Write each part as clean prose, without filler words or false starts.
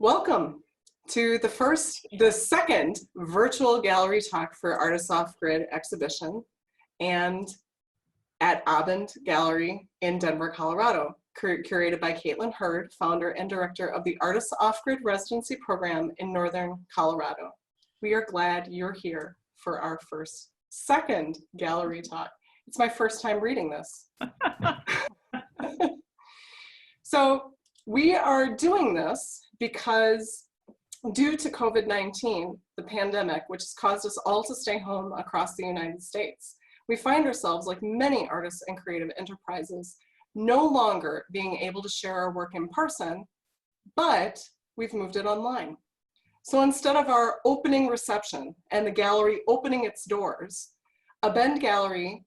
Welcome to the second virtual gallery talk for Artists Off Grid exhibition and at Abend Gallery in Denver, Colorado, curated by Hurd, founder and director of the Artists Off Grid residency program in Northern Colorado. We are glad you're here for our second gallery talk. It's my first time reading this. So we are doing this because due to COVID-19, the pandemic, which has caused us all to stay home across the United States, we find ourselves, like many artists and creative enterprises, no longer being able to share our work in person, but we've moved it online. So instead of our opening reception and the gallery opening its doors, Abend Gallery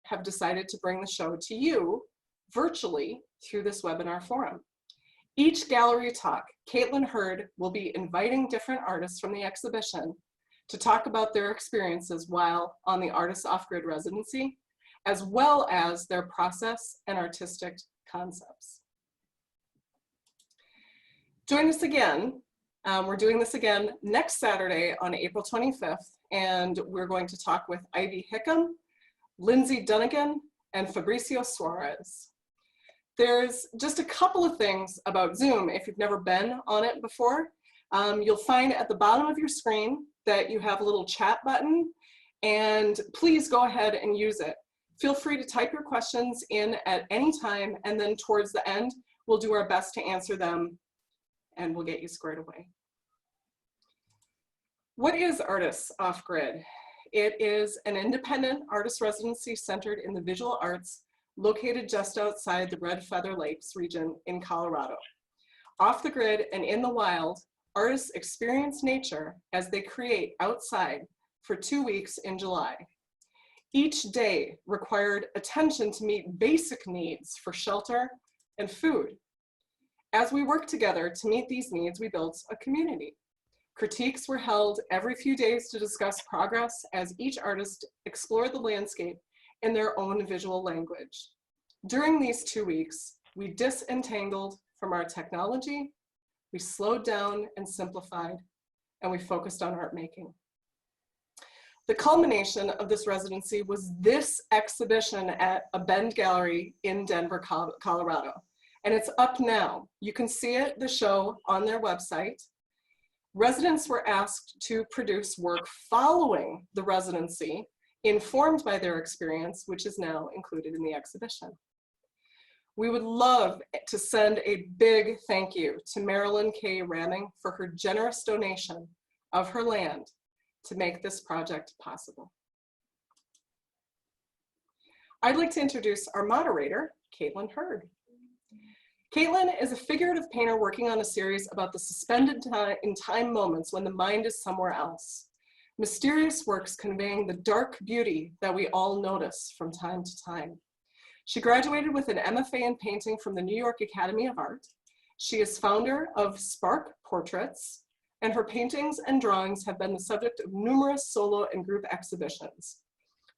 have decided to bring the show to you virtually through this webinar forum. Each gallery talk, Hurd will be inviting different artists from the exhibition to talk about their experiences while on the Artists Off Grid residency, as well as their process and artistic concepts. Join us again. We're doing this again next Saturday on April 25th, and we're going to talk with Ivy Hickam, Lindsay Dunnigan, and Fabricio Suarez. There's just a couple of things about Zoom if you've never been on it before. You'll find at the bottom of your screen that you have a little chat button, and please go ahead and use it. Feel free to type your questions in at any time, and then towards the end, we'll do our best to answer them, and we'll get you squared away. What is Artists Off Grid? It is an independent artist residency centered in the visual arts, located just outside the Red Feather Lakes region in Colorado. Off the grid and in the wild, artists experience nature as they create outside for 2 weeks in July. Each day required attention to meet basic needs for shelter and food. As we worked together to meet these needs, we built a community. Critiques were held every few days to discuss progress as each artist explored the landscape in their own visual language. During these 2 weeks, we disentangled from our technology, we slowed down and simplified, and we focused on art making. The culmination of this residency was this exhibition at Abend Gallery in Denver, Colorado. And it's up now. You can see it, the show, on their website. Residents were asked to produce work following the residency, informed by their experience, which is now included in the exhibition. We would love to send a big thank you to Marilyn K. Ramming for her generous donation of her land to make this project possible. I'd like to introduce our moderator, Hurd. Caitlin is a figurative painter working on a series about the suspended in time moments when the mind is somewhere else. Mysterious works conveying the dark beauty that we all notice from time to time. She graduated with an MFA in painting from the New York Academy of Art. She is founder of Spark Portraits, and her paintings and drawings have been the subject of numerous solo and group exhibitions.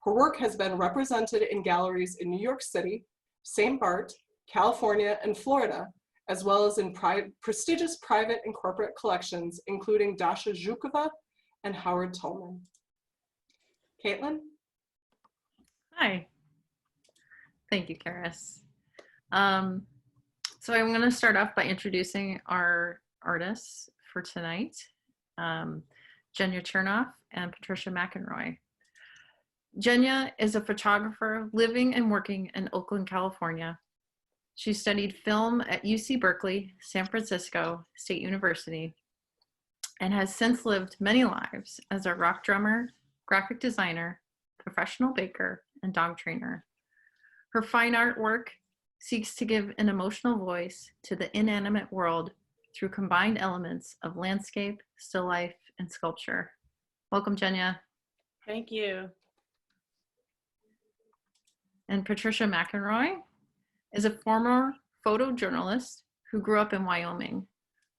Her work has been represented in galleries in New York City, St. Bart, California, and Florida, as well as in prestigious private and corporate collections, including Dasha Zhukova and Howard Tolman. Caitlin? Hi. Thank you, Karis. So I'm going to start off by introducing our artists for tonight, Jenya Chernoff and Patricia McInroy. Jenya is a photographer living and working in Oakland, California. She studied film at UC Berkeley, San Francisco State University, and has since lived many lives as a rock drummer, graphic designer, professional baker, and dog trainer. Her fine art work seeks to give an emotional voice to the inanimate world through combined elements of landscape, still life, and sculpture. Welcome, Jenya. Thank you. And Patricia McInroy is a former photojournalist who grew up in Wyoming.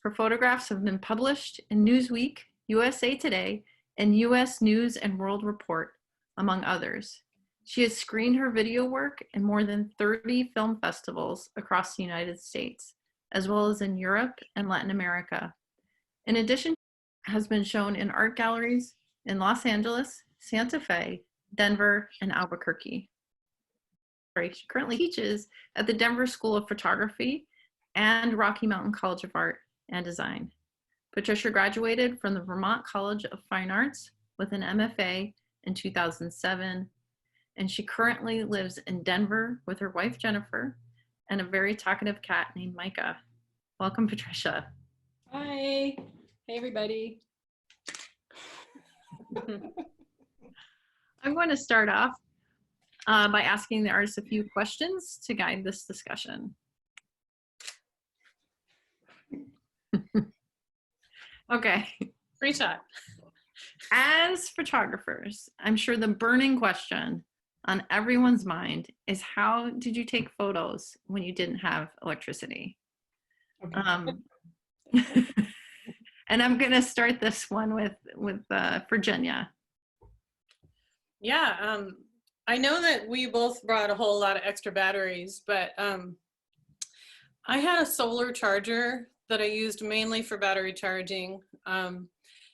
Her photographs have been published in Newsweek, USA Today, and US News and World Report, among others. She has screened her video work in more than 30 film festivals across the United States, as well as in Europe and Latin America, In addition, has been shown in art galleries in Los Angeles, Santa Fe, Denver, and Albuquerque. She currently teaches at the Denver School of Photography and Rocky Mountain College of Art and Design. Patricia graduated from the Vermont College of Fine Arts with an MFA in 2007, and she currently lives in Denver with her wife, Jennifer, and a very talkative cat named Micah. Welcome, Patricia. Hi. Hey, everybody. I'm going to start off by asking the artists a few questions to guide this discussion. Okay. Free shot. As photographers, I'm sure the burning question on everyone's mind is, how did you take photos when you didn't have electricity? Okay. And I'm going to start this one with for Jenya. Yeah, I know that we both brought a whole lot of extra batteries, but I had a solar charger that I used mainly for battery charging.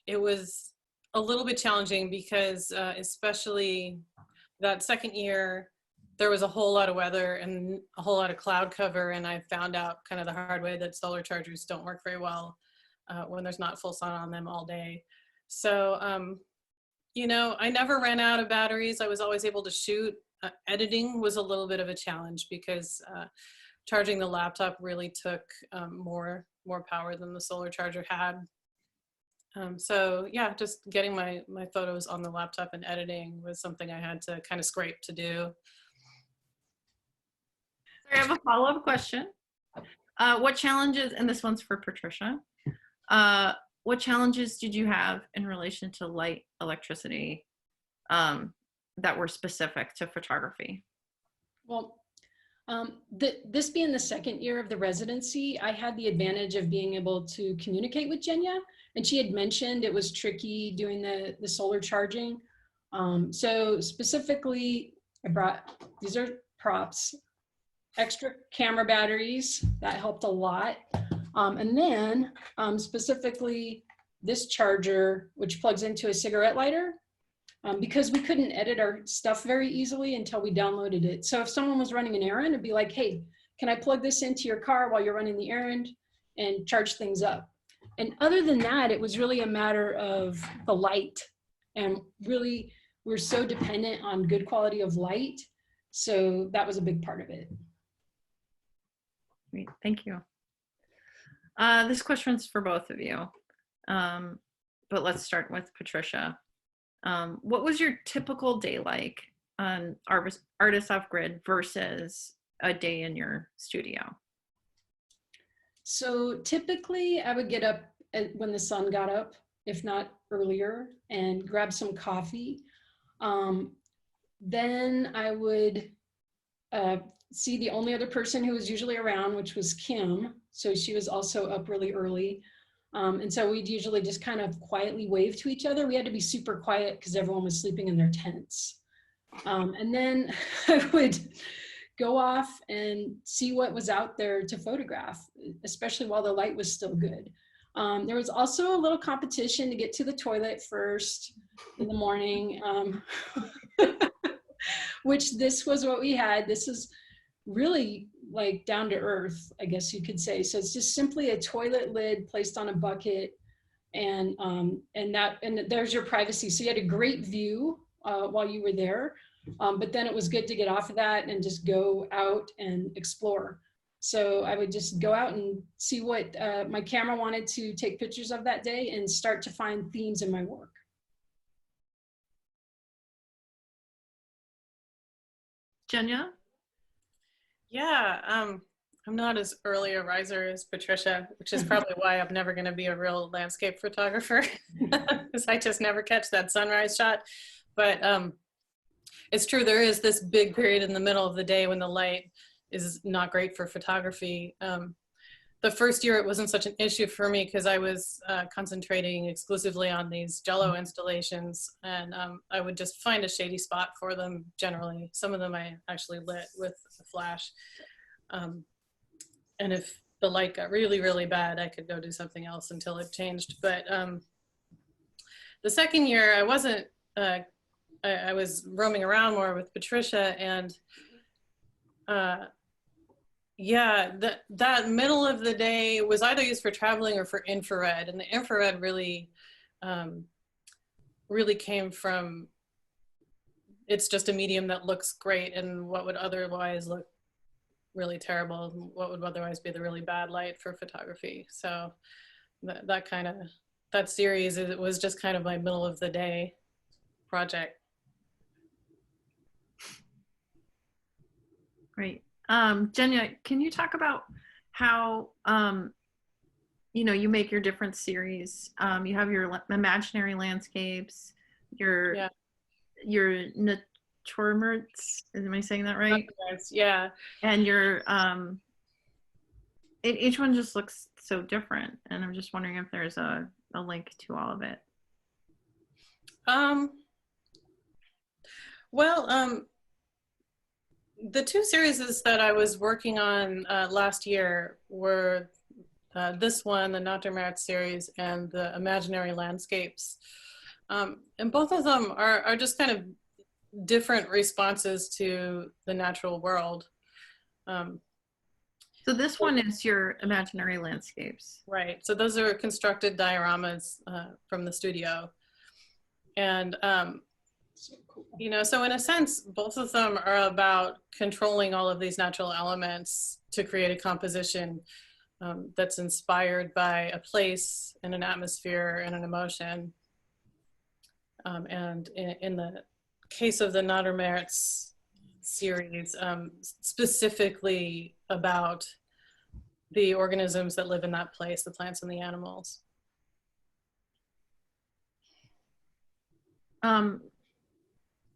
It was a little bit challenging because especially that second year, there was a whole lot of weather and a whole lot of cloud cover, and I found out kind of the hard way that solar chargers don't work very well when there's not full sun on them all day. So, you know, I never ran out of batteries. I was always able to shoot. Editing was a little bit of a challenge because charging the laptop really took more power than the solar charger had. So yeah, just getting my photos on the laptop and editing was something I had to kind of scrape to do. I have a follow-up question. What challenges, and this one's for Patricia, what challenges did you have in relation to light, electricity, that were specific to photography? Well, this being the second year of the residency, I had the advantage of being able to communicate with Jenya, and she had mentioned it was tricky doing the solar charging. So specifically, I brought, these are props, extra camera batteries, that helped a lot. And then specifically this charger, which plugs into a cigarette lighter, because we couldn't edit our stuff very easily until we downloaded it. So if someone was running an errand, it'd be like, hey, can I plug this into your car while you're running the errand and charge things up? And other than that, it was really a matter of the light. And really, we're so dependent on good quality of light. So that was a big part of it. Great, thank you. This question's for both of you, but let's start with Patricia. What was your typical day like on Artists Off Grid versus a day in your studio? So typically I would get up when the sun got up, if not earlier, and grab some coffee. Then I would see the only other person who was usually around, which was Kim. So she was also up really early. And so we'd usually just kind of quietly wave to each other. We had to be super quiet because everyone was sleeping in their tents. And then I would go off and see what was out there to photograph, especially while the light was still good. There was also a little competition to get to the toilet first in the morning, which this was what we had. This is really like down to earth, I guess you could say. So it's just simply a toilet lid placed on a bucket, and there's your privacy. So you had a great view while you were there, but then it was good to get off of that and just go out and explore. So I would just go out and see what my camera wanted to take pictures of that day and start to find themes in my work. Jenya? Yeah, I'm not as early a riser as Patricia, which is probably why I'm never going to be a real landscape photographer, because I just never catch that sunrise shot. But it's true, there is this big period in the middle of the day when the light is not great for photography. The first year it wasn't such an issue for me because I was concentrating exclusively on these Jello installations, and I would just find a shady spot for them generally. Some of them I actually lit with a flash. And if the light got really, really bad, I could go do something else until it changed. But the second year, I wasn't, I was roaming around more with Patricia, and yeah, that middle of the day was either used for traveling or for infrared, and the infrared really, really came from, it's just a medium that looks great and what would otherwise look really terrible, what would otherwise be the really bad light for photography. So that series, it was just kind of my middle of the day project. Great. Jenya, can you talk about how, you make your different series? You have your imaginary landscapes, your naturemorts, am I saying that right? Yeah. And your, each one just looks so different. And I'm just wondering if there's a link to all of it. The two series that I was working on last year were this one, the Naturmert series, and the Imaginary Landscapes. And both of them are just kind of different responses to the natural world. So this one is your Imaginary Landscapes. Right. So those are constructed dioramas from the studio. And So cool. so in a sense, both of them are about controlling all of these natural elements to create a composition that's inspired by a place and an atmosphere and an emotion. And in the case of the Naturmerts series, specifically about the organisms that live in that place, the plants and the animals.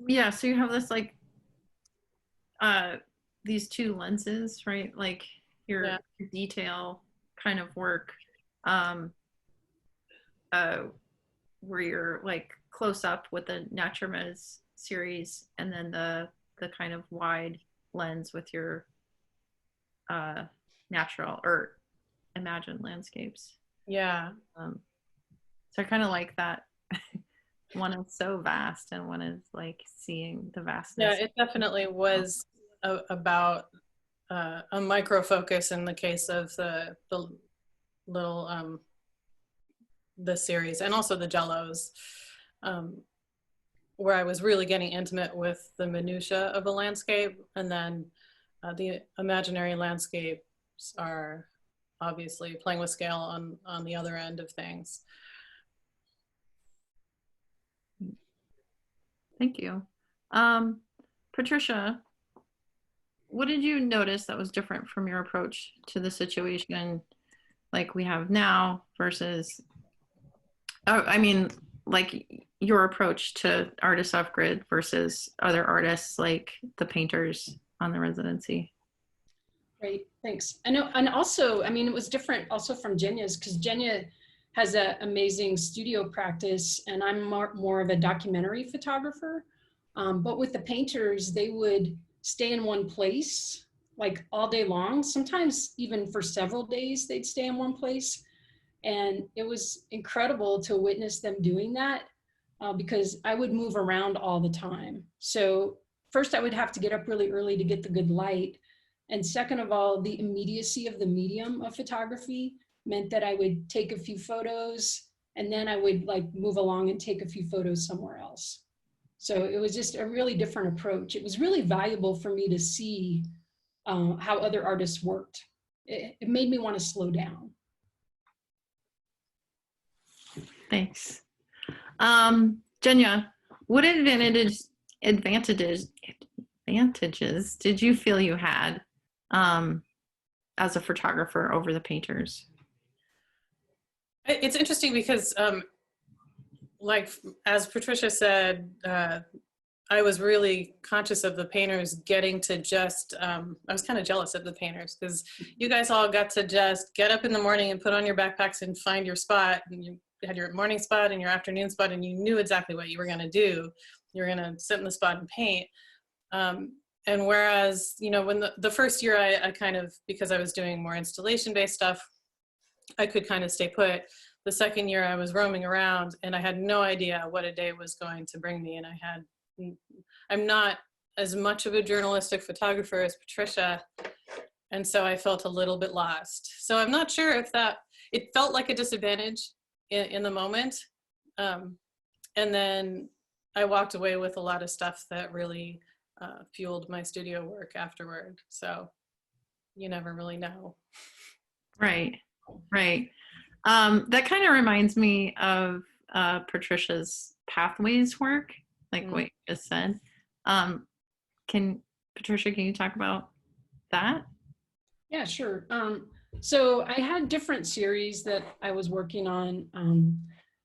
Yeah, so you have this these two lenses, right? Like your detail kind of work, where you're like close up with the Naturemets series, and then the kind of wide lens with your natural or imagined landscapes. Yeah. So I kind of like that. One is so vast and one is like seeing the vastness. Yeah, it definitely was about a micro focus in the case of the little the series, and also the Jellos, where I was really getting intimate with the minutia of the landscape, and then the imaginary landscapes are obviously playing with scale on the other end of things. Thank you. Patricia, what did you notice that was different from your approach to the situation like we have now versus, like your approach to artists off grid versus other artists like the painters on the residency? Great, thanks. I know, and also, it was different also from Jenya's, because Jenya has an amazing studio practice, and I'm more of a documentary photographer. But with the painters, they would stay in one place like all day long. Sometimes even for several days, they'd stay in one place. And it was incredible to witness them doing that because I would move around all the time. So first I would have to get up really early to get the good light. And second of all, the immediacy of the medium of photography meant that I would take a few photos and then I would move along and take a few photos somewhere else. So it was just a really different approach. It was really valuable for me to see how other artists worked. It made me want to slow down. Thanks. Jenya, what advantages did you feel you had as a photographer over the painters? It's interesting because, as Patricia said, I was really conscious of the painters getting to just, I was kind of jealous of the painters because you guys all got to just get up in the morning and put on your backpacks and find your spot. And you had your morning spot and your afternoon spot, and you knew exactly what you were going to do. You were going to sit in the spot and paint. And And whereas, you know, when the first year I kind of, because I was doing more installation-based stuff, I could kind of stay put. The second year I was roaming around and I had no idea what a day was going to bring me. And I'm not as much of a journalistic photographer as Patricia. And so I felt a little bit lost. So I'm not sure if it felt like a disadvantage in the moment. And then I walked away with a lot of stuff that really fueled my studio work afterward. So you never really know. Right. That kind of reminds me of Patricia's pathways work, like what you just said. Patricia, can you talk about that? Yeah, sure. So I had different series that I was working on,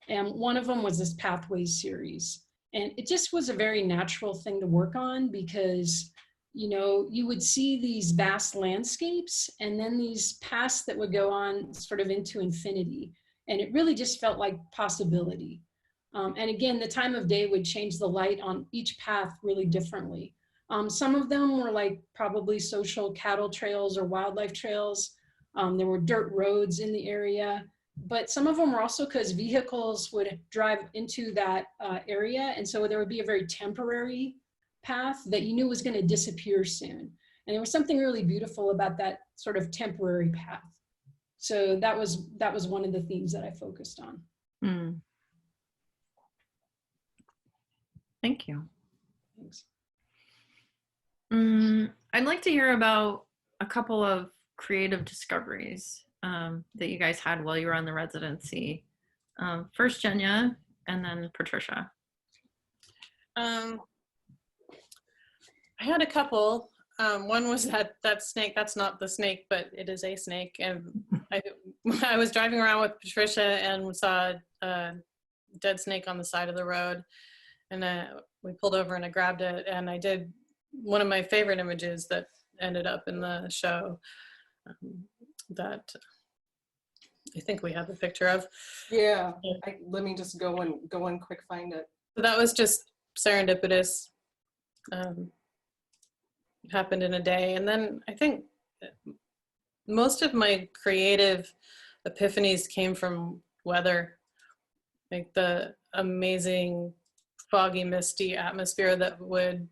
and one of them was this Pathways series. And it just was a very natural thing to work on because, you know, you would see these vast landscapes and then these paths that would go on sort of into infinity. And it really just felt like possibility. And again, the time of day would change the light on each path really differently. Some of them were like probably social cattle trails or wildlife trails. There were dirt roads in the area, but some of them were also because vehicles would drive into that area. And so there would be a very temporary path that you knew was going to disappear soon. And there was something really beautiful about that sort of temporary path. So that was one of the themes that I focused on. Mm. Thank you. Thanks. I'd like to hear about a couple of creative discoveries that you guys had while you were on the residency. First Jenya, and then Patricia. I had a couple. One was that snake. That's not the snake, but it is a snake. And I was driving around with Patricia and saw a dead snake on the side of the road. And we pulled over and I grabbed it. And I did one of my favorite images that ended up in the show that I think we have a picture of. Yeah, let me just go and quick find it. That was just serendipitous. It happened in a day. And then I think most of my creative epiphanies came from weather, like the amazing foggy, misty atmosphere that would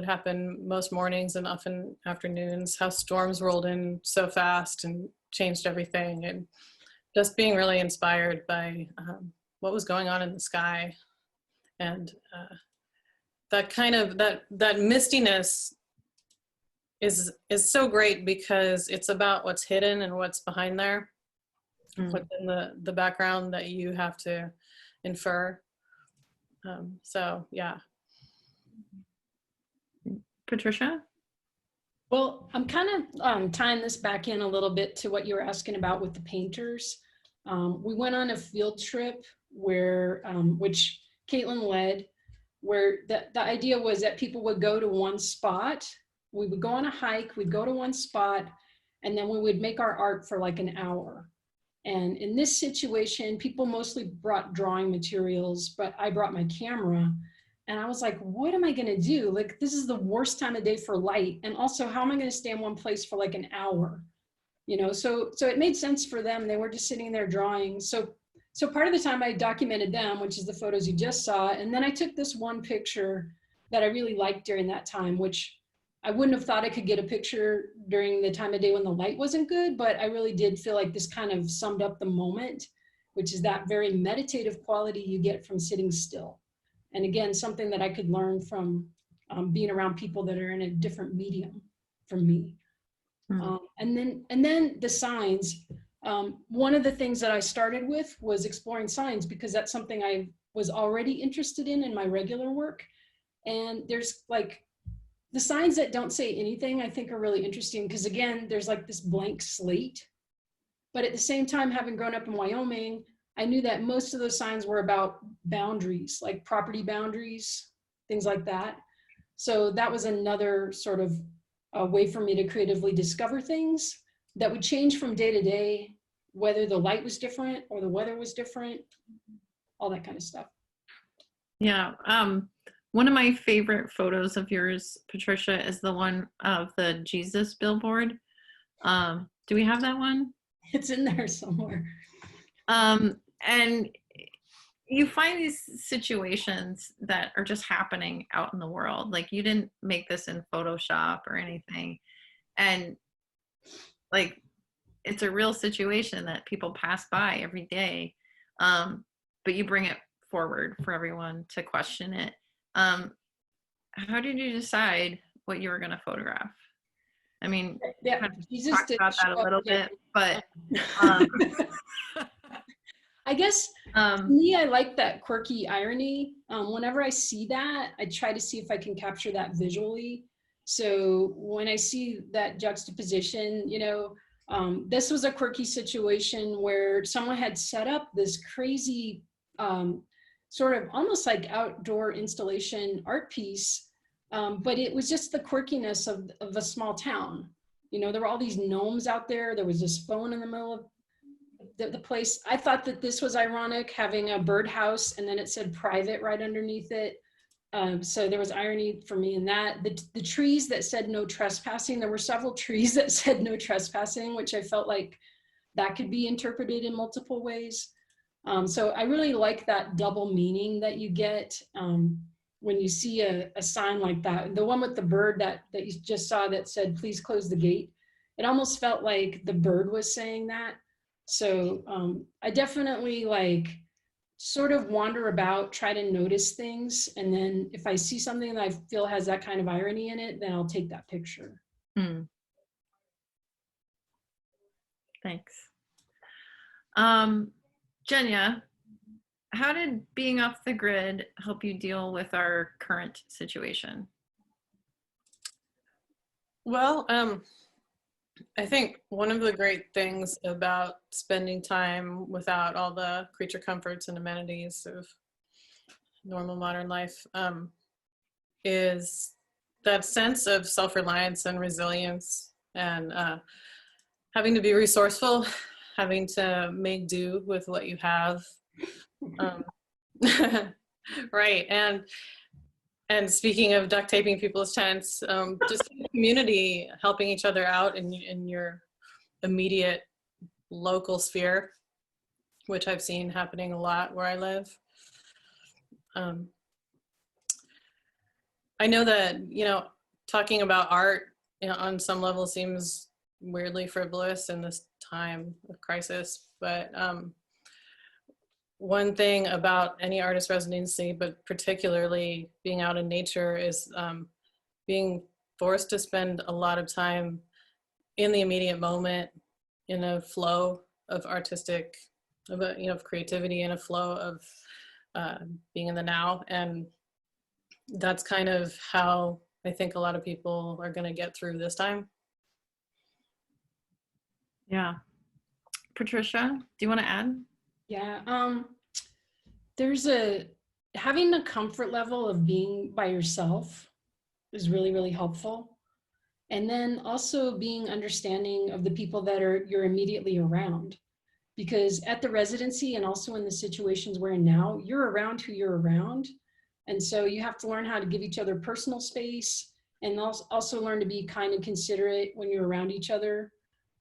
happen most mornings and often afternoons, how storms rolled in so fast and changed everything, and just being really inspired by what was going on in the sky. And that kind of, that mistiness is so great because it's about what's hidden and what's behind there, what's in the background that you have to infer. So yeah. Patricia? Well, I'm kind of tying this back in a little bit to what you were asking about with the painters. We went on a field trip where, which Caitlin led, where the idea was that people would go to one spot. We would go on a hike, we'd go to one spot, and then we would make our art for like an hour. And in this situation, people mostly brought drawing materials, but I brought my camera. And I was like, what am I going to do? Like, this is the worst time of day for light. And also, how am I going to stay in one place for like an hour? You know, so it made sense for them. They were just sitting there drawing. So part of the time I documented them, which is the photos you just saw. And then I took this one picture that I really liked during that time, which I wouldn't have thought I could get a picture during the time of day when the light wasn't good, but I really did feel like this kind of summed up the moment, which is that very meditative quality you get from sitting still. And again, something that I could learn from being around people that are in a different medium from me. And then the signs. One of the things that I started with was exploring signs because that's something I was already interested in my regular work. And there's like the signs that don't say anything, I think are really interesting because again, there's like this blank slate. But at the same time, having grown up in Wyoming, I knew that most of those signs were about boundaries, like property boundaries, things like that. So that was another sort of a way for me to creatively discover things that would change from day to day, whether the light was different or the weather was different, all that kind of stuff. Yeah. One of my favorite photos of yours, Patricia, is the one of the Jesus billboard. Do we have that one? It's in there somewhere. And you find these situations that are just happening out in the world. Like, you didn't make this in Photoshop or anything. And like, it's a real situation that people pass by every day. But you bring it forward for everyone to question it. How did you decide what you were going to photograph? I mean, Yeah, kind of Jesus talked did about that show a little up again. bit, but I guess to me, I like that quirky irony. Whenever I see that, I try to see if I can capture that visually. So when I see that juxtaposition, this was a quirky situation where someone had set up this crazy sort of almost like outdoor installation art piece, but it was just the quirkiness of a small town. There were all these gnomes out there. There was this phone in the middle of the place. I thought that this was ironic, having a birdhouse and then it said private right underneath it. So there was irony for me in that. The trees that said no trespassing, there were several trees that said no trespassing, which I felt like that could be interpreted in multiple ways. So I really like that double meaning that you get when you see a sign like that. The one with the bird that you just saw that said, please close the gate. It almost felt like the bird was saying that. So I definitely sort of wander about, try to notice things. And then if I see something that I feel has that kind of irony in it, then I'll take that picture. Thanks. Jenya, how did being off the grid help you deal with our current situation? Well, I think one of the great things about spending time without all the creature comforts and amenities of normal modern life is that sense of self-reliance and resilience, and having to be resourceful, having to make do with what you have. Right. And speaking of duct taping people's tents, just in the community, helping each other out in your immediate local sphere, which I've seen happening a lot where I live. I know that, talking about art, on some level seems weirdly frivolous in this time of crisis, but one thing about any artist residency, but particularly being out in nature, is being forced to spend a lot of time in the immediate moment, in a flow of artistic, of creativity, in a flow of being in the now. And that's kind of how I think a lot of people are going to get through this time. Yeah. Patricia, do you want to add? Yeah, there's having a comfort level of being by yourself is really, really helpful. And then also being understanding of the people that you're immediately around. Because at the residency and also in the situations we're in now, you're around who you're around. And so you have to learn how to give each other personal space, and also learn to be kind and considerate when you're around each other.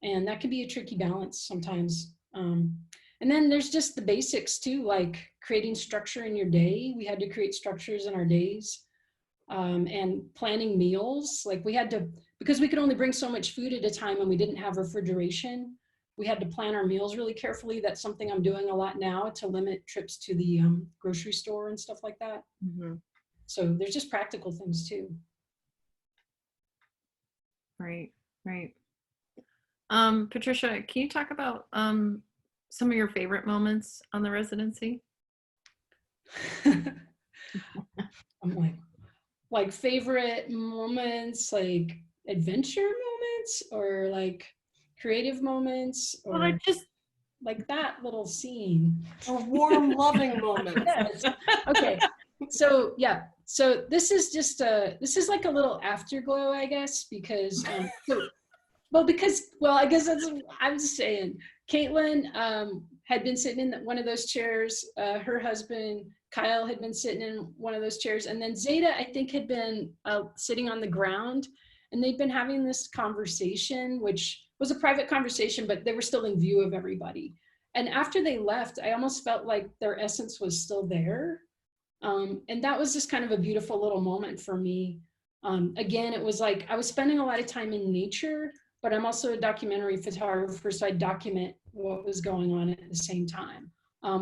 And that can be a tricky balance sometimes. And then there's just the basics too, like creating structure in your day. We had to create structures in our days, and planning meals. Like we had to, because we could only bring so much food at a time and we didn't have refrigeration, we had to plan our meals really carefully. That's something I'm doing a lot now, to limit trips to the grocery store and stuff like that. Mm-hmm. So there's just practical things too. Right. Patricia, can you talk about some of your favorite moments on the residency? I'm like favorite moments, like adventure moments, or like creative moments, or Well, just like that little scene. A warm, loving moment. Yes. Okay. So yeah. So this is just this is like a little afterglow, I guess, because I guess I'm just saying, Caitlin had been sitting in one of those chairs. Her husband, Kyle, had been sitting in one of those chairs. And then Zeta, I think, had been sitting on the ground. And they'd been having this conversation, which was a private conversation, but they were still in view of everybody. And after they left, I almost felt like their essence was still there. And that was just kind of a beautiful little moment for me. Again, it was like I was spending a lot of time in nature, but I'm also a documentary photographer, so I document what was going on at the same time.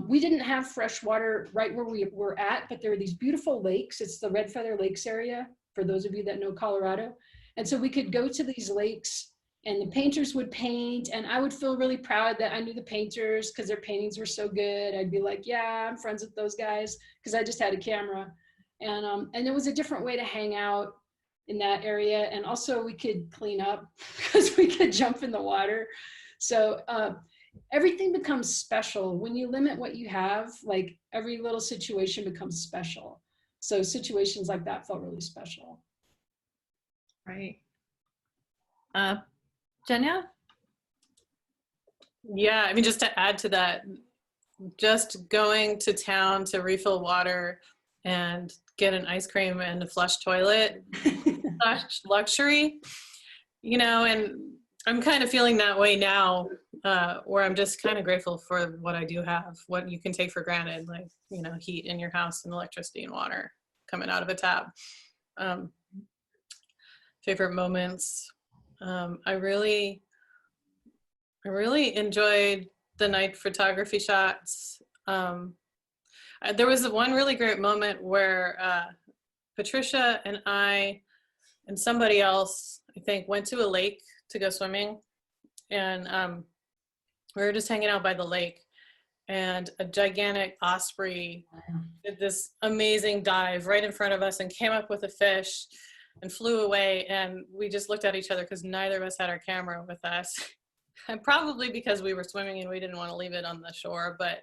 We didn't have fresh water right where we were at, but there were these beautiful lakes. It's the Red Feather Lakes area, for those of you that know Colorado. And so we could go to these lakes and the painters would paint, and I would feel really proud that I knew the painters because their paintings were so good. I'd be like, yeah, I'm friends with those guys because I just had a camera. And it was a different way to hang out in that area. And also we could clean up because we could jump in the water. So everything becomes special. When you limit what you have, like every little situation becomes special. So situations like that felt really special. Right. Jenya? Yeah, I mean, just to add to that, just going to town to refill water and get an ice cream and a flush toilet, such luxury, you know, and I'm kind of feeling that way now, where I'm just kind of grateful for what I do have, what you can take for granted, like, you know, heat in your house and electricity and water coming out of a tap. Favorite moments. I really enjoyed the night photography shots. There was one really great moment where Patricia and I and somebody else, I think, went to a lake to go swimming, and we were just hanging out by the lake, and a gigantic osprey did this amazing dive right in front of us and came up with a fish and flew away, and we just looked at each other because neither of us had our camera with us. And probably because we were swimming and we didn't want to leave it on the shore, but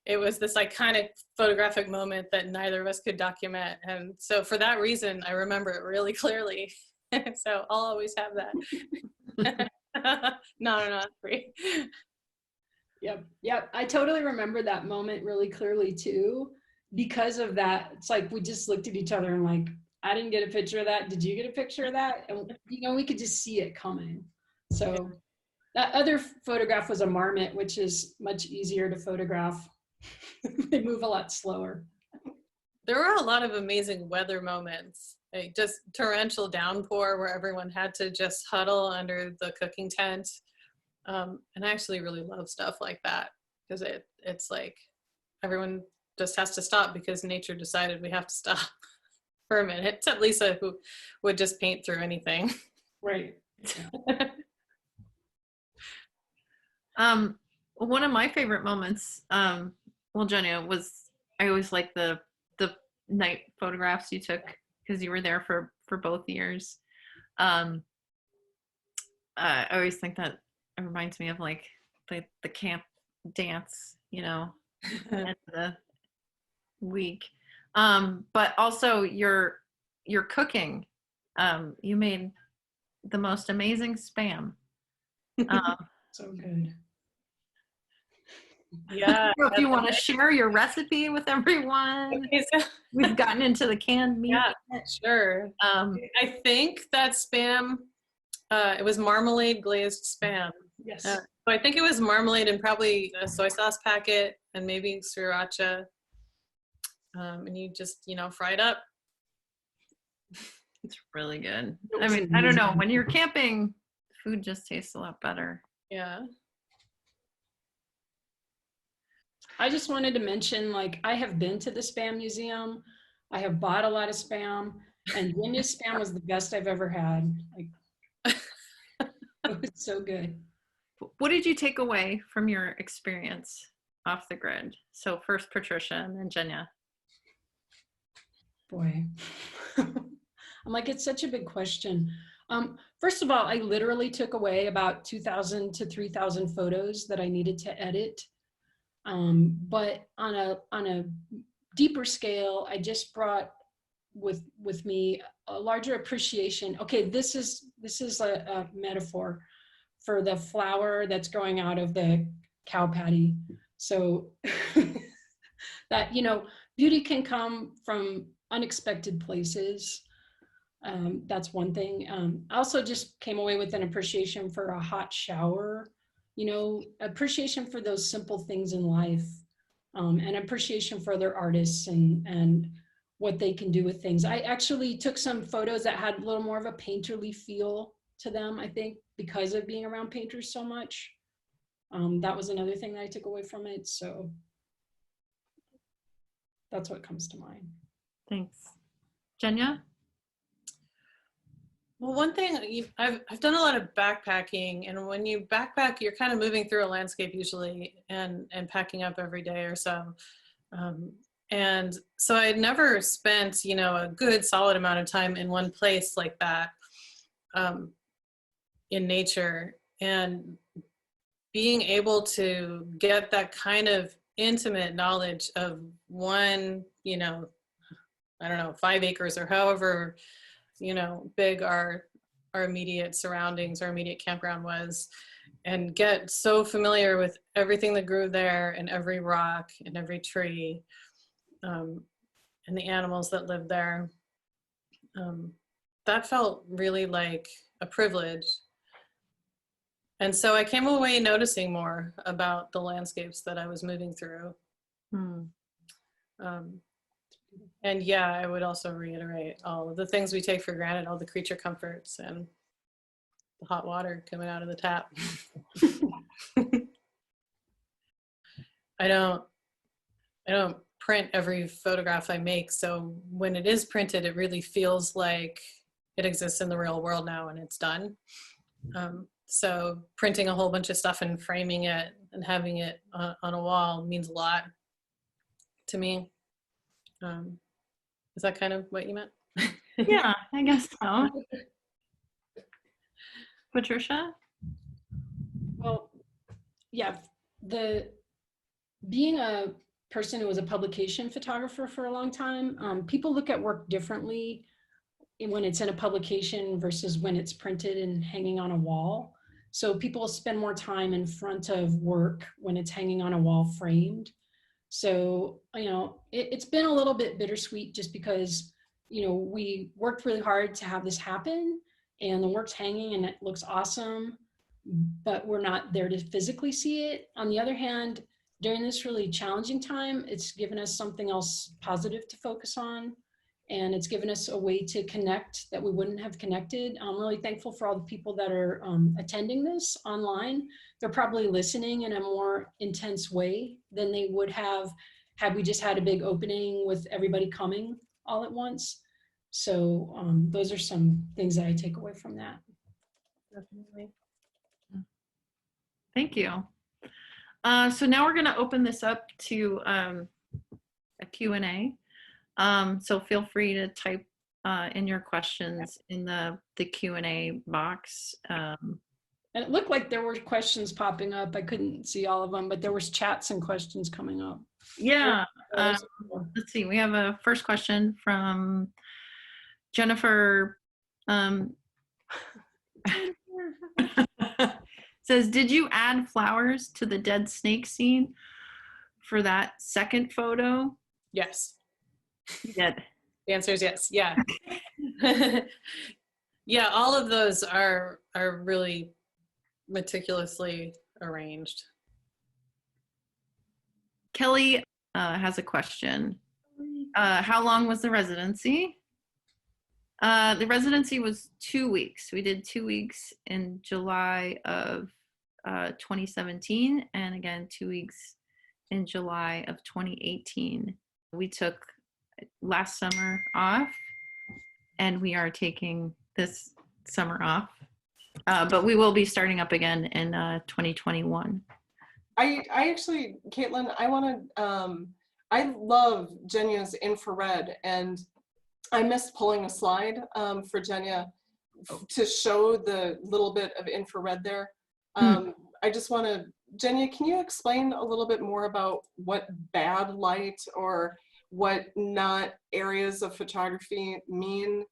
it was this iconic photographic moment that neither of us could document. And so for that reason, I remember it really clearly. So I'll always have that. Not free. Yep. I totally remember that moment really clearly too. Because of that, it's like we just looked at each other and like, I didn't get a picture of that. Did you get a picture of that? And you know, we could just see it coming. So that other photograph was a marmot, which is much easier to photograph. They move a lot slower. There were a lot of amazing weather moments, like just torrential downpour where everyone had to just huddle under the cooking tent. And I actually really love stuff like that because it's like everyone just has to stop because nature decided we have to stop for a minute, except Lisa, who would just paint through anything. Right. One of my favorite moments, well, Jenya, was I always like the night photographs you took because you were there for both years. I always think that it reminds me of like the camp dance, you know, at the week. But also your cooking. You made the most amazing Spam. So good. Yeah. If you want to share your recipe with everyone. Okay, so We've gotten into the canned meat. yeah, sure. I think that Spam, it was marmalade glazed Spam. Yes. So I think it was marmalade and probably a soy sauce packet and maybe sriracha. And you just, you know, fry it up. It's really good. I mean, I don't know. When you're camping, food just tastes a lot better. Yeah. I just wanted to mention, like, I have been to the Spam Museum. I have bought a lot of Spam, and Jenya's Spam was the best I've ever had. Like, it was so good. What did you take away from your experience off the grid? So first Patricia and then Jenya. Boy, I'm like, it's such a big question. First of all, I literally took away about 2,000 to 3,000 photos that I needed to edit. But on a deeper scale, I just brought with me a larger appreciation. Okay, this is a metaphor for the flower that's growing out of the cow patty. So that, you know, beauty can come from unexpected places. That's one thing. I also just came away with an appreciation for a hot shower, you know, appreciation for those simple things in life, and appreciation for other artists and what they can do with things. I actually took some photos that had a little more of a painterly feel to them, I think, because of being around painters so much. That was another thing that I took away from it. So that's what comes to mind. Thanks. Jenya? Well, one thing, I've done a lot of backpacking, and when you backpack, you're kind of moving through a landscape usually and packing up every day or so. And so I had never spent, you know, a good solid amount of time in one place like that, in nature, and being able to get that kind of intimate knowledge of one, you know, I don't know, 5 acres or however, you know, big our immediate surroundings, our immediate campground was, and get so familiar with everything that grew there and every rock and every tree, and the animals that lived there. That felt really like a privilege. And so I came away noticing more about the landscapes that I was moving through. And yeah, I would also reiterate all of the things we take for granted, all the creature comforts and the hot water coming out of the tap. I don't print every photograph I make, so when it is printed, it really feels like it exists in the real world now and it's done. So printing a whole bunch of stuff and framing it and having it on a wall means a lot to me. Is that kind of what you meant? Yeah, I guess so. Patricia? Well, yeah, being a person who was a publication photographer for a long time, people look at work differently when it's in a publication versus when it's printed and hanging on a wall. So people spend more time in front of work when it's hanging on a wall framed. So, you know, it's been a little bit bittersweet just because, you know, we worked really hard to have this happen and the work's hanging and it looks awesome, but we're not there to physically see it. On the other hand, during this really challenging time, it's given us something else positive to focus on. And it's given us a way to connect that we wouldn't have connected. I'm really thankful for all the people that are attending this online. They're probably listening in a more intense way than they would have had we just had a big opening with everybody coming all at once. So those are some things that I take away from that. Definitely. Thank you. So now we're going to open this up to a Q&A. So feel free to type in your questions in the Q&A box. And it looked like there were questions popping up. I couldn't see all of them, but there was chats and questions coming up. Yeah. Let's see. We have a first question from Jennifer. Says, did you add flowers to the dead snake scene for that second photo? Yes. Yeah. The answer is yes. Yeah. Yeah, all of those are really meticulously arranged. Kelly has a question. How long was the residency? The residency was 2 weeks. We did 2 weeks in July of 2017, and again 2 weeks in July of 2018. We took last summer off, and we are taking this summer off, but we will be starting up again in 2021. I actually, Caitlin, I love Jenya's infrared, and I missed pulling a slide for Jenya to show the little bit of infrared there. I just want to, Jenya, can you explain a little bit more about what bad light or what not areas of photography mean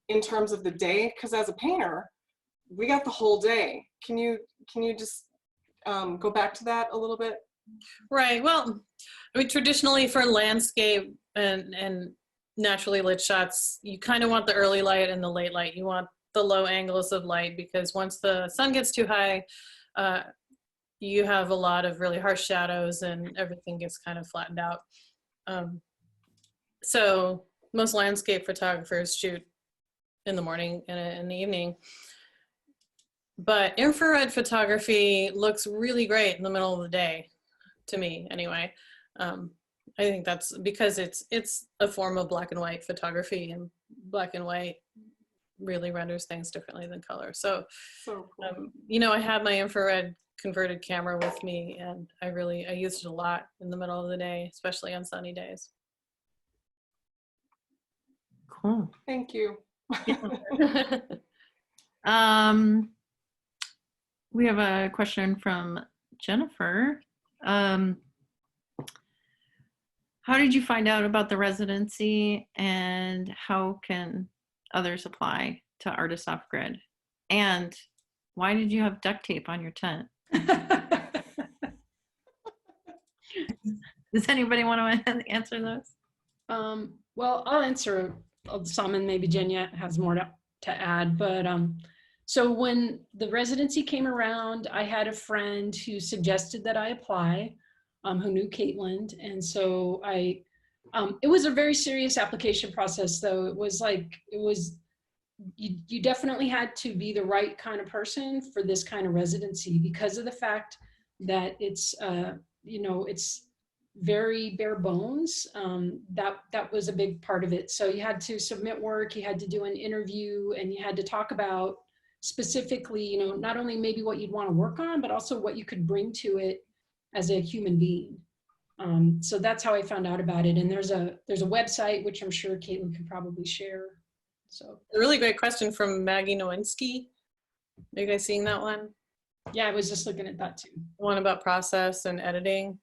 in terms of the day? Because as a painter, we got the whole day. Can you just go back to that a little bit? Right. Well, I mean, traditionally for landscape and naturally lit shots, you kind of want the early light and the late light. You want the low angles of light because once the sun gets too high, you have a lot of really harsh shadows and everything gets kind of flattened out. So most landscape photographers shoot in the morning and in the evening. But infrared photography looks really great in the middle of the day, to me anyway. I think that's because it's a form of black and white photography, and black and white really renders things differently than color. So, So cool. you know, I had my infrared converted camera with me, and I used it a lot in the middle of the day, especially on sunny days. Cool. Thank you. We have a question from Jennifer. How did you find out about the residency, and how can others apply to Artists Off Grid? And why did you have duct tape on your tent? Does anybody want to answer those? Well, I'll answer some, and maybe Jenya has more to add. But so when the residency came around, I had a friend who suggested that I apply, who knew Caitlin, and so it was a very serious application process, though. You definitely had to be the right kind of person for this kind of residency because of the fact that it's very bare bones. That was a big part of it. So you had to submit work, you had to do an interview, and you had to talk about specifically, not only maybe what you'd want to work on, but also what you could bring to it as a human being. So that's how I found out about it. And there's a website, which I'm sure Caitlin could probably share. So A really great question from Maggie Nowinski. Are you guys seeing that one? yeah, I was just looking at that too. One about process and editing.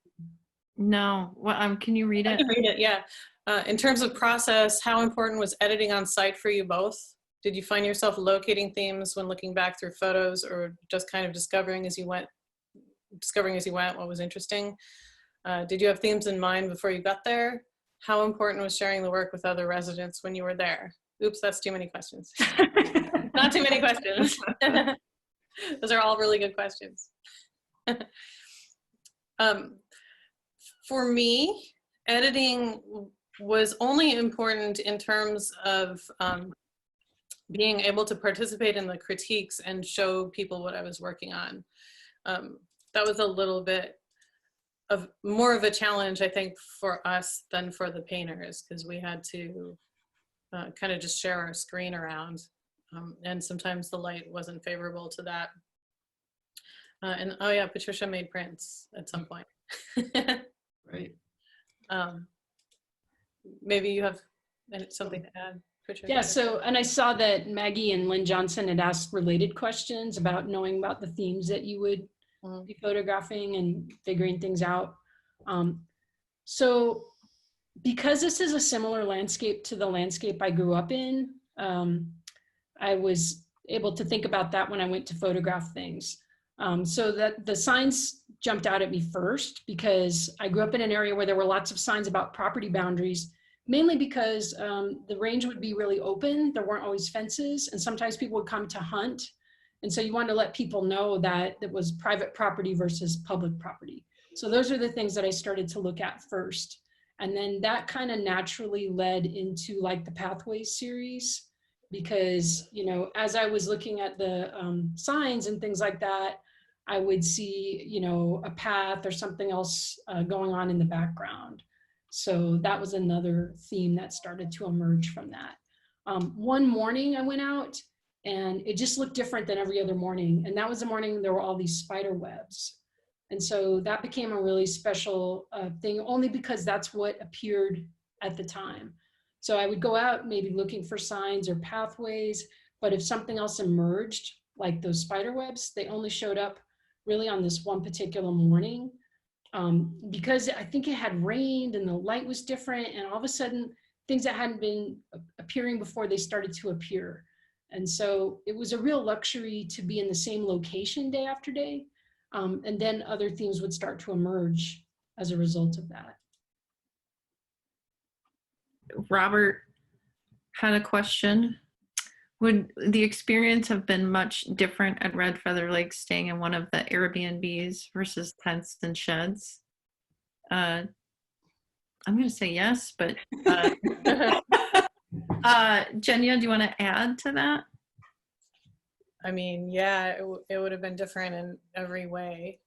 No. Well, can you read I it? can read it, yeah. In terms of process, how important was editing on site for you both? Did you find yourself locating themes when looking back through photos, or just kind of discovering as you went what was interesting? Did you have themes in mind before you got there? How important was sharing the work with other residents when you were there? Oops, that's too many questions. Not too many questions. Those are all really good questions. For me, editing was only important in terms of being able to participate in the critiques and show people what I was working on. That was a little bit of more of a challenge, I think, for us than for the painters, because we had to kind of just share our screen around, and sometimes the light wasn't favorable to that. And oh yeah, Patricia made prints at some point. Right. Maybe you have something to add, Patricia? Yeah, so, and I saw that Maggie and Lynn Johnson had asked related questions about knowing about the themes that you would be photographing and figuring things out. So because this is a similar landscape to the landscape I grew up in, I was able to think about that when I went to photograph things. So that the signs jumped out at me first because I grew up in an area where there were lots of signs about property boundaries, mainly because the range would be really open. There weren't always fences, and sometimes people would come to hunt. And so you wanted to let people know that it was private property versus public property. So those are the things that I started to look at first. And then that kind of naturally led into like the Pathways series, because, as I was looking at the signs and things like that, I would see, a path or something else going on in the background. So that was another theme that started to emerge from that. One morning I went out and it just looked different than every other morning. And that was the morning there were all these spider webs. And so that became a really special thing, only because that's what appeared at the time. So I would go out maybe looking for signs or pathways, but if something else emerged, like those spider webs, they only showed up really on this one particular morning, because I think it had rained and the light was different, and all of a sudden things that hadn't been appearing before, they started to appear. And so it was a real luxury to be in the same location day after day, And then other themes would start to emerge as a result of that. Robert had a question. Would the experience have been much different at Red Feather Lake staying in one of the Airbnbs versus tents and sheds? I'm going to say yes, but Jenya, do you want to add to that? I mean, yeah, it would have been different in every way.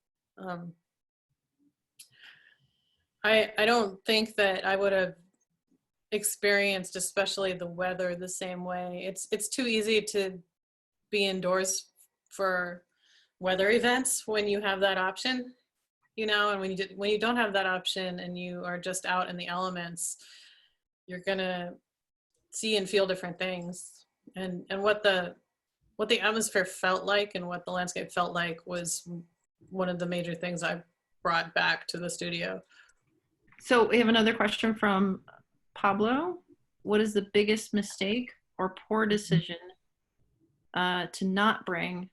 I don't think that I would have experienced, especially the weather, the same way. It's too easy to be indoors for weather events when you have that option, you know, and when you don't have that option and you are just out in the elements, you're gonna see and feel different things. And what the atmosphere felt like and what the landscape felt like was one of the major things I brought back to the studio. So we have another question from Pablo. What is the biggest mistake or poor decision to not bring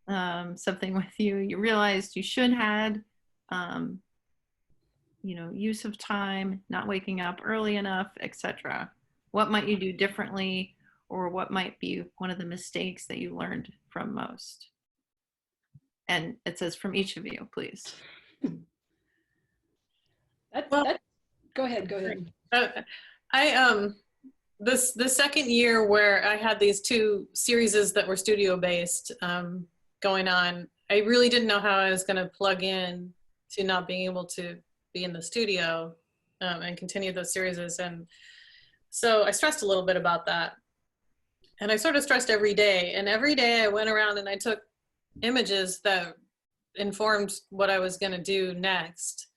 something with you? You realized you should had, you know, use of time, not waking up early enough, etc. What might you do differently, or what might be one of the mistakes that you learned from most? And it says from each of you, please. Go ahead. The second year where I had these two series that were studio based going on, I really didn't know how I was going to plug in to not being able to be in the studio and continue those series. And so I stressed a little bit about that. And I sort of stressed every day. And every day I went around and I took images that informed what I was going to do next.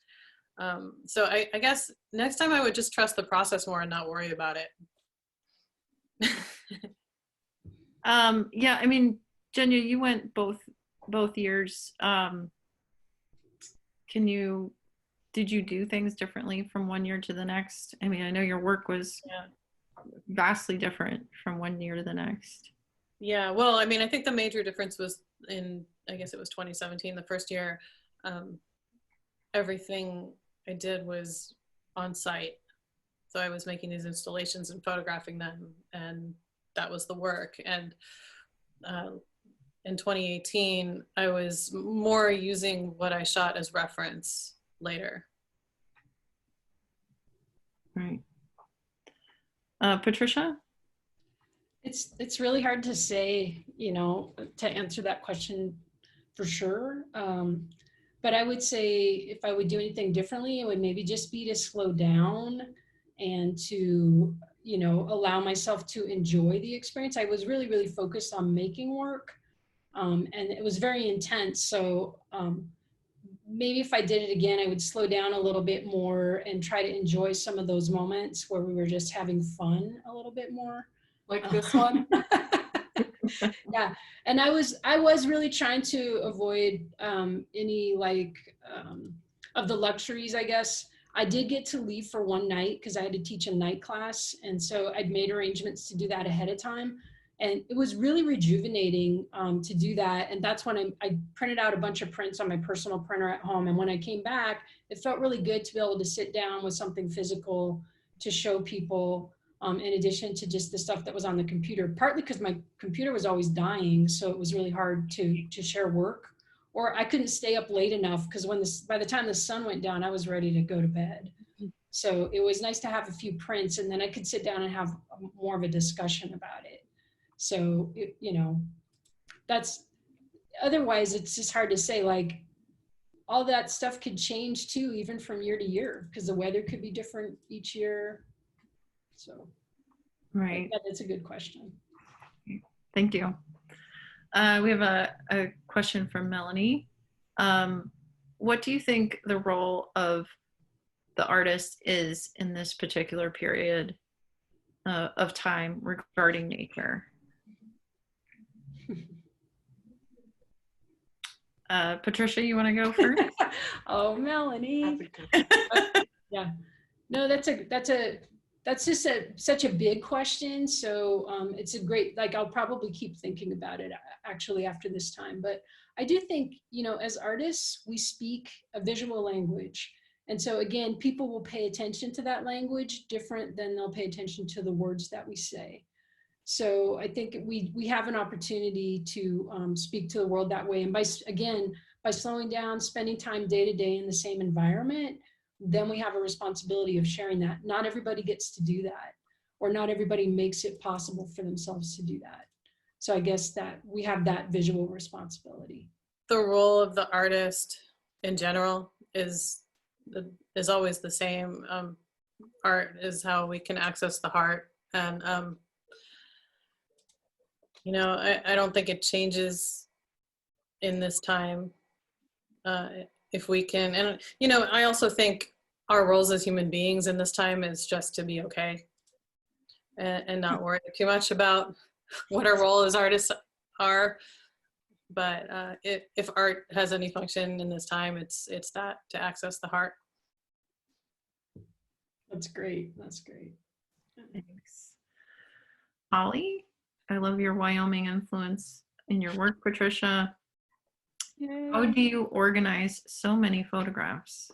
So I guess next time I would just trust the process more and not worry about it. Yeah, I mean, Jenya, you went both years. Did you do things differently from one year to the next? I mean, I know your work was vastly different from one year to the next. Yeah, well, I mean, I think the major difference was in, I guess it was 2017, the first year, everything I did was on site. So I was making these installations and photographing them, and that was the work. And in 2018, I was more using what I shot as reference later. Right. Patricia? It's really hard to say, you know, to answer that question for sure. But I would say if I would do anything differently, it would maybe just be to slow down and to, you know, allow myself to enjoy the experience. I was really, really focused on making work, and it was very intense. So maybe if I did it again, I would slow down a little bit more and try to enjoy some of those moments where we were just having fun a little bit more. Like this one? Yeah, and I was really trying to avoid any of the luxuries, I guess. I did get to leave for one night because I had to teach a night class, and so I'd made arrangements to do that ahead of time, and it was really rejuvenating to do that. And that's when I printed out a bunch of prints on my personal printer at home, and when I came back, it felt really good to be able to sit down with something physical to show people. In addition to just the stuff that was on the computer, partly because my computer was always dying, so it was really hard to share work, or I couldn't stay up late enough because by the time the sun went down, I was ready to go to bed. So it was nice to have a few prints, and then I could sit down and have more of a discussion about it. So you know, that's otherwise it's just hard to say. Like all that stuff could change too, even from year to year, because the weather could be different each year. So, right. That's a good question. Thank you. We have a question from Melanie. What do you think the role of the artist is in this particular period of time regarding nature? Patricia, you want to go first? Oh, Melanie. Yeah. No, that's that's just such a big question. So it's a great, like, I'll probably keep thinking about it actually after this time. But I do think, you know, as artists, we speak a visual language. And so again, people will pay attention to that language different than they'll pay attention to the words that we say. So I think we have an opportunity to speak to the world that way. And by slowing down, spending time day to day in the same environment, then we have a responsibility of sharing that. Not everybody gets to do that, or not everybody makes it possible for themselves to do that. So I guess that we have that visual responsibility. The role of the artist in general is always the same. Art is how we can access the heart, and you know, I don't think it changes in this time. If we can, and you know, I also think our roles as human beings in this time is just to be okay, and not worry too much about what our role as artists are. But if art has any function in this time, it's that, to access the heart. That's great. That's great. Thanks. Holly, I love your Wyoming influence in your work, Patricia. How do you organize so many photographs?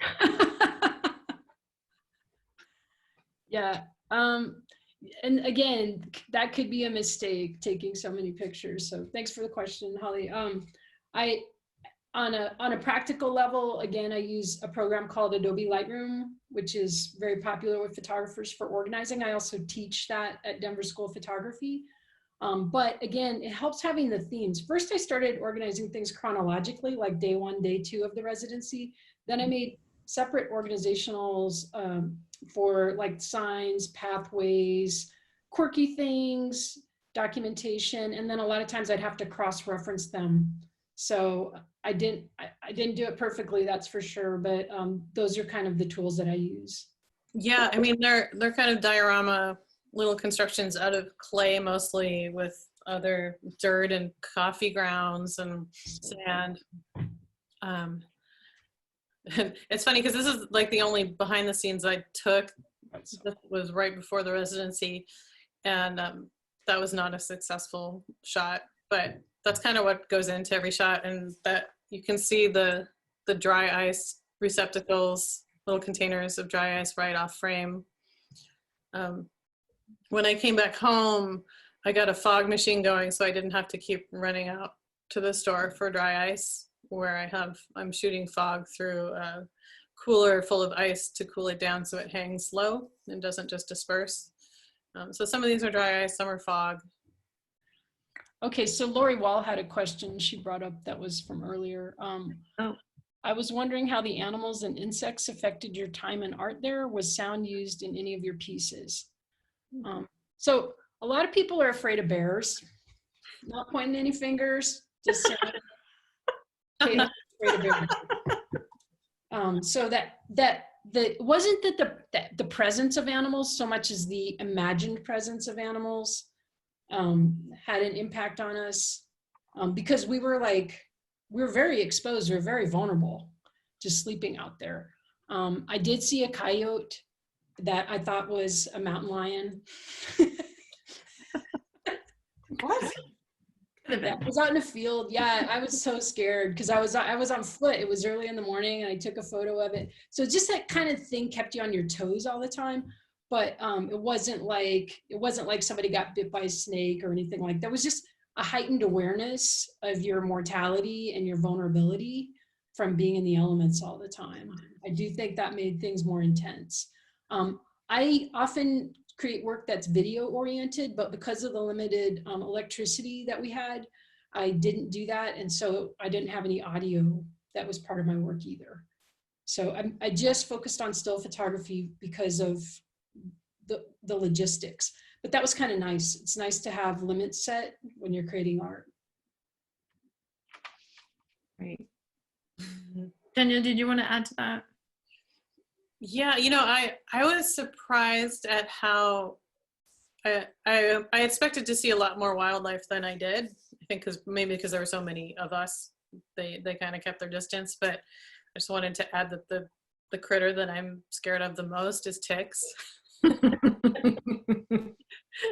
Yeah. And again, that could be a mistake, taking so many pictures. So thanks for the question, Holly. On a practical level, again, I use a program called Adobe Lightroom, which is very popular with photographers for organizing. I also teach that at Denver School of Photography. But again, it helps having the themes. First, I started organizing things chronologically, like day 1, day 2 of the residency. Then I made separate organizationals for like signs, pathways, quirky things, documentation, and then a lot of times I'd have to cross-reference them. So I didn't do it perfectly, that's for sure, but those are kind of the tools that I use. Yeah, I mean, they're kind of diorama little constructions out of clay, mostly, with other dirt and coffee grounds and sand. And it's funny because this is like the only behind the scenes I took. That was right before the residency, and that was not a successful shot, but that's kind of what goes into every shot. And that you can see the dry ice receptacles, little containers of dry ice right off frame. When I came back home, I got a fog machine going, so I didn't have to keep running out to the store for dry ice, where I'm shooting fog through a cooler full of ice to cool it down so it hangs low and doesn't just disperse. So some of these are dry ice, some are fog. Okay, so Lori Wall had a question she brought up that was from earlier. I was wondering how the animals and insects affected your time in art there. Was sound used in any of your pieces? So a lot of people are afraid of bears. Not pointing any fingers, just saying. Okay, afraid of bears. So that wasn't that the presence of animals so much as the imagined presence of animals had an impact on us, because we were very exposed, we were very vulnerable just sleeping out there. I did see a coyote that I thought was a mountain lion. What? I was out in a field. Yeah, I was so scared because I was on foot. It was early in the morning and I took a photo of it. So just that kind of thing kept you on your toes all the time. But it wasn't like somebody got bit by a snake or anything like that. It was just a heightened awareness of your mortality and your vulnerability from being in the elements all the time. I do think that made things more intense. I often create work that's video oriented, but because of the limited electricity that we had, I didn't do that. And so I didn't have any audio that was part of my work either. So I just focused on still photography because of the logistics, but that was kind of nice. It's nice to have limits set when you're creating art. Great. Jenya, did you want to add to that? Yeah, you know, I was surprised at how I expected to see a lot more wildlife than I did. I think because there were so many of us, they kind of kept their distance. But I just wanted to add that the critter that I'm scared of the most is ticks.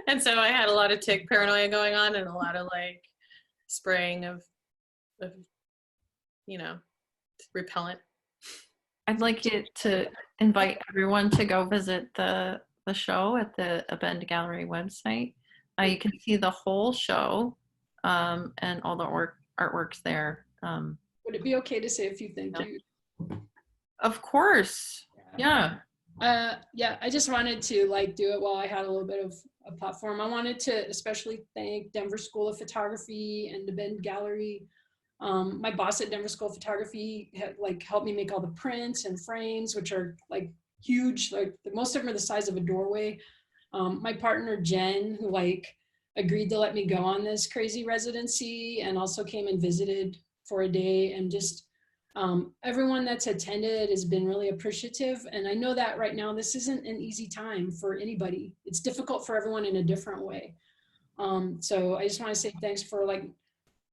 And so I had a lot of tick paranoia going on and a lot of like spraying of you know, repellent. I'd like you to invite everyone to go visit the show at the Abend Gallery website. You can see the whole show and all the artworks there. Would it be okay to say a few thank yous? Of course. Yeah. Yeah, I just wanted to like do it while I had a little bit of a platform. I wanted to especially thank Denver School of Photography and the Abend Gallery. My boss at Denver School of Photography had like helped me make all the prints and frames, which are like huge. Like most of them are the size of a doorway. My partner Jen, who like agreed to let me go on this crazy residency and also came and visited for a day, and just everyone that's attended has been really appreciative. And I know that right now this isn't an easy time for anybody. It's difficult for everyone in a different way. So I just want to say thanks for like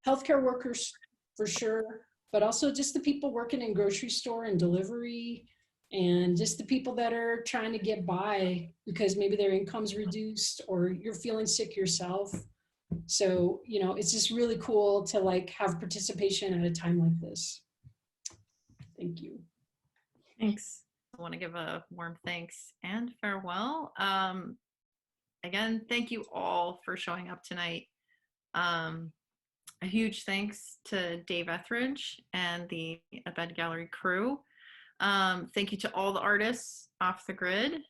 healthcare workers for sure, but also just the people working in grocery store and delivery, and just the people that are trying to get by because maybe their income's reduced or you're feeling sick yourself. So, you know, it's just really cool to like have participation at a time like this. Thank you. Thanks. I want to give a warm thanks and farewell. Again, thank you all for showing up tonight. A huge thanks to Dave Etheridge and the Abend Gallery crew. Thank you to all the artists off the grid.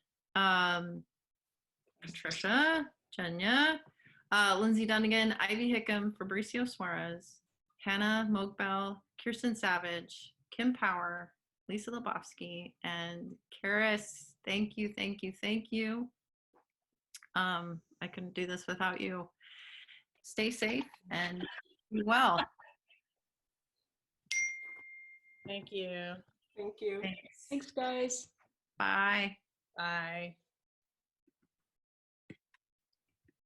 Patricia, Jenya, Lindsay Dunnigan, Ivy Hickam, Fabricio Suarez, Hannah Mogbell, Kirsten Savage, Kim Power, Lisa Lebowski, and Karis. Thank you, thank you, thank you. I couldn't do this without you. Stay safe and be well. Thank you. Thank you. Thanks. Thanks, guys. Bye. Bye.